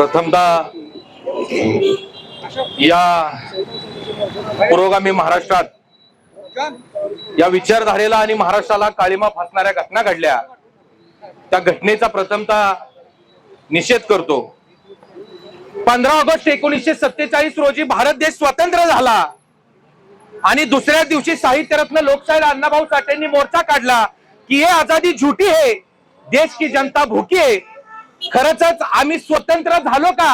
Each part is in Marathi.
प्रथमतः या पुरोगामी महाराष्ट्रात या विचारधारेला आणि महाराष्ट्राला काळिमा फासणाऱ्या घटना घडल्या, त्या घटनेचा प्रथमतः निषेध करतो। 15 ऑगस्ट 1947 रोजी भारत देश स्वतंत्र झाला आणि दुसऱ्या दिवशी साहित्यरत्न लोकशाहीर अण्णाभाऊ साठेंनी मोर्चा काढला की ये आजादी झूठी है, देश की जनता भूकी है। खरंच आम्ही स्वतंत्र झालो का,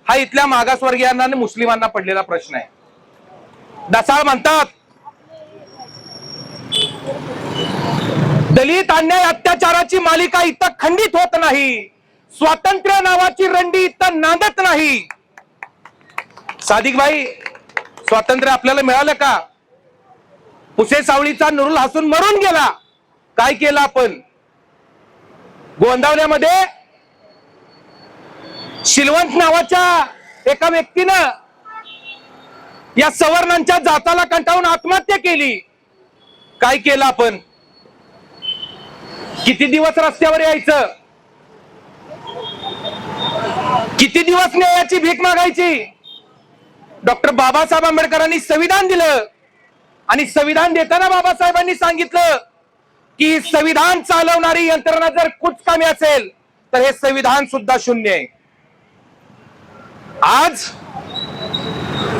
हा इथल्या मागासवर्गीयांना आणि मुस्लिमांना पडलेला प्रश्न आहे। दसाळ म्हणतात, दलित अन्याय अत्याचाराची मालिका इथं खंडित होत नाही, स्वातंत्र्य नावाची रंडी इथं नांदत नाही। सादिक भाई, स्वातंत्र्य आपल्याला मिळालं का? पुसे सावळीचा नुरुल हसून मरून गेला, काय केलं आपण? गोंदावल्यामध्ये शिलवंत नावाच्या एका व्यक्तीनं या सवर्णांच्या जाताला कंटाळून आत्महत्या केली, काय केलं आपण? किती दिवस रस्त्यावर यायचं, किती दिवस न्यायाची भीक मागायची? डॉक्टर बाबासाहेब आंबेडकरांनी संविधान दिलं आणि संविधान देताना बाबासाहेबांनी सांगितलं की संविधान चालवणारी यंत्रणा जर कुचकामी असेल तर हे संविधान सुद्धा शून्य आहे। आज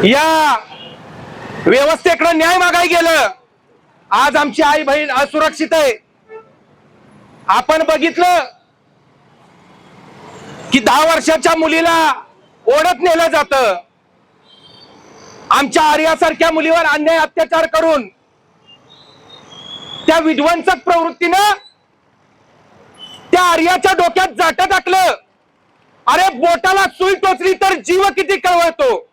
या व्यवस्थेकडे न्याय मागाय गेलं, आज आमची आई बहीण असुरक्षित आहे। आपण बघितलं की 10 वर्षाच्या मुलीला ओढत नेलं जातं, आमच्या आर्यासारख्या मुलीवर अन्याय अत्याचार करून त्या विध्वंसक प्रवृत्तीनं त्या आर्याच्या डोक्यात जाट टाकलं। अरे बोटाला सुई टोचली तर जीव किती कळवळतो,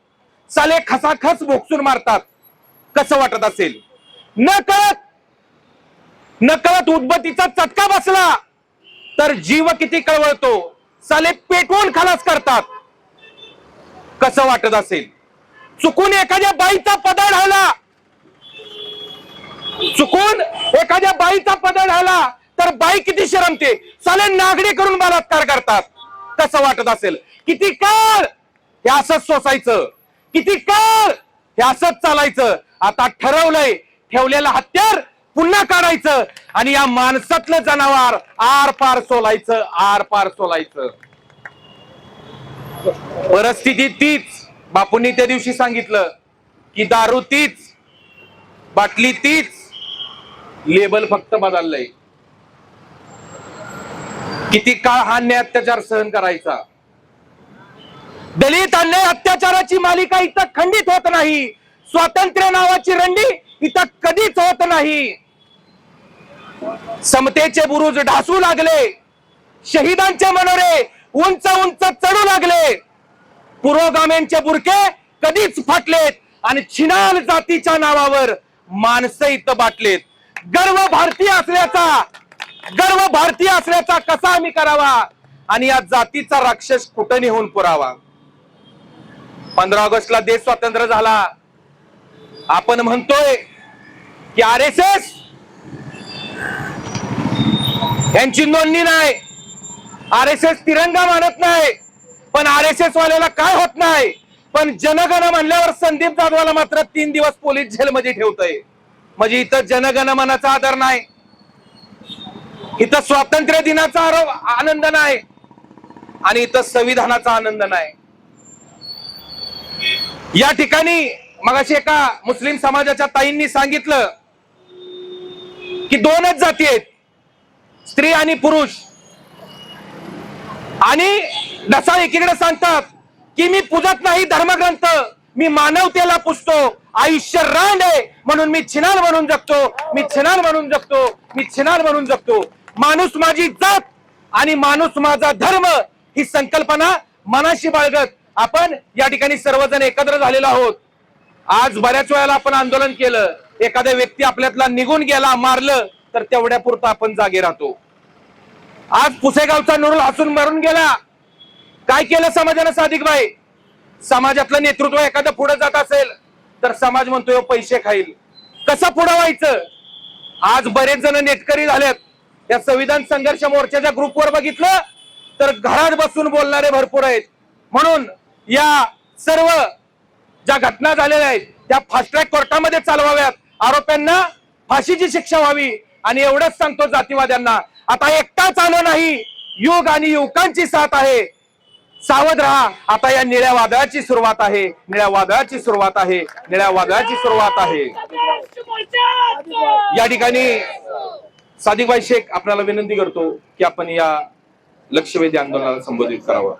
साले खसाखस भोगसून मारतात, कसं वाटत असेल? नकळत उद्बत्तीचा चटका बसला तर जीव किती कळवळतो, साले पेटवून खलास करतात, कसं वाटत असेल? चुकून एखाद्या बाईचा पदर ढाळला, चुकून एखाद्या बाईचा पदर ढाळला तर बाई किती शरमते, साले नागडी करून बलात्कार करतात, कसं वाटत असेल? किती काळ हे असंच सोसायचं, किती काळ हे असंच चालायचं? आता ठरवलंय, ठेवलेलं हत्यार पुन्हा काढायचं आणि या माणसातलं जनावर आर पार सोलायचं, आर पार सोलायचं। परिस्थिती तीच, बापूंनी त्या दिवशी सांगितलं की दारू तीच, बाटली तीच, लेबल फक्त बदललंय। किती काळ हा अन्याय अत्याचार सहन करायचा? दलित अन्याय अत्याचाराची मालिका इथं खंडित होत नाही, स्वातंत्र्य नावाची रंडी इथं कधीच होत नाही। समतेचे बुरुज ढासू लागले, शहीदांचे मनोरे उंच उंच चढू लागले, पुरोगाम्यांचे बुरके कधीच फाटलेत आणि छिनाल जातीच्या नावावर माणसं इथं बाटलेत। गर्व भारतीय असल्याचा कसा आम्ही करावा आणि या जातीचा राक्षस कुठं नेऊन पुरावा? 15 ऑगस्टला देश स्वतंत्र झाला, आपण म्हणतोय की RSS यांची नोंदणी नाही, RSS तिरंगा मानत नाही, पण RSS वाल्याला काय होत नाही, पण जनगण म्हणल्यावर संदीप जाधवाला मात्र 3 दिवस पोलीस जेलमध्ये ठेवतोय। म्हणजे इथं जनगणमनाचा आदर नाही, इथं स्वातंत्र्य दिनाचा आनंद नाही आणि इथं संविधानाचा आनंद नाही। या ठिकाणी मगाशी एका मुस्लिम समाजाच्या ताईंनी सांगितलं की 2च जाती आहेत, स्त्री आणि पुरुष, आणि दसाळ एकीकडे सांगतात की मी पूजत नाही धर्मग्रंथ, मी मानवतेला पुजतो, आयुष्य रांड आहे म्हणून मी छिनाल म्हणून जगतो, मी छिनाल म्हणून जगतो, मी छिनाल म्हणून जगतो। माणूस माझी जात आणि माणूस माझा धर्म ही संकल्पना मनाशी बाळगत आपण या ठिकाणी सर्वजण एकत्र झालेलो आहोत। आज बऱ्याच वेळेला आपण आंदोलन केलं, एखाद्या व्यक्ती आपल्यातला निघून गेला, मारलं तर तेवढ्या पुरता आपण जागे राहतो। आज पुसेगावचा नुरुल हसून मरून गेला, काय केलं समाजानं? सादिक भाई, समाजातलं नेतृत्व एखादं पुढे जात असेल तर समाज म्हणतोय पैसे खाईल, कसं पुढे व्हायचं? आज बरेच जण नेटकरी झालेत। या संविधान संघर्ष मोर्चाच्या ग्रुपवर बघितलं तर घरात बसून बोलणारे भरपूर आहेत, म्हणून या सर्व ज्या घटना झालेल्या आहेत त्या फास्ट ट्रॅक कोर्टामध्ये चालवाव्यात, आरोप्यांना फाशीची शिक्षा व्हावी. आणि एवढंच सांगतो जातीवाद्यांना, आता एकटाच आलो नाही, युग आणि युवकांची साथ आहे, सावध राहा. आता या निळ्या वादळाची सुरुवात आहे, निळ्या वादळाची सुरुवात आहे, निळ्या वादळाची सुरुवात आहे. या ठिकाणी सादिकभाई शेख आपल्याला विनंती करतो की आपण या लक्षवेधी आंदोलनाला संबोधित करावं.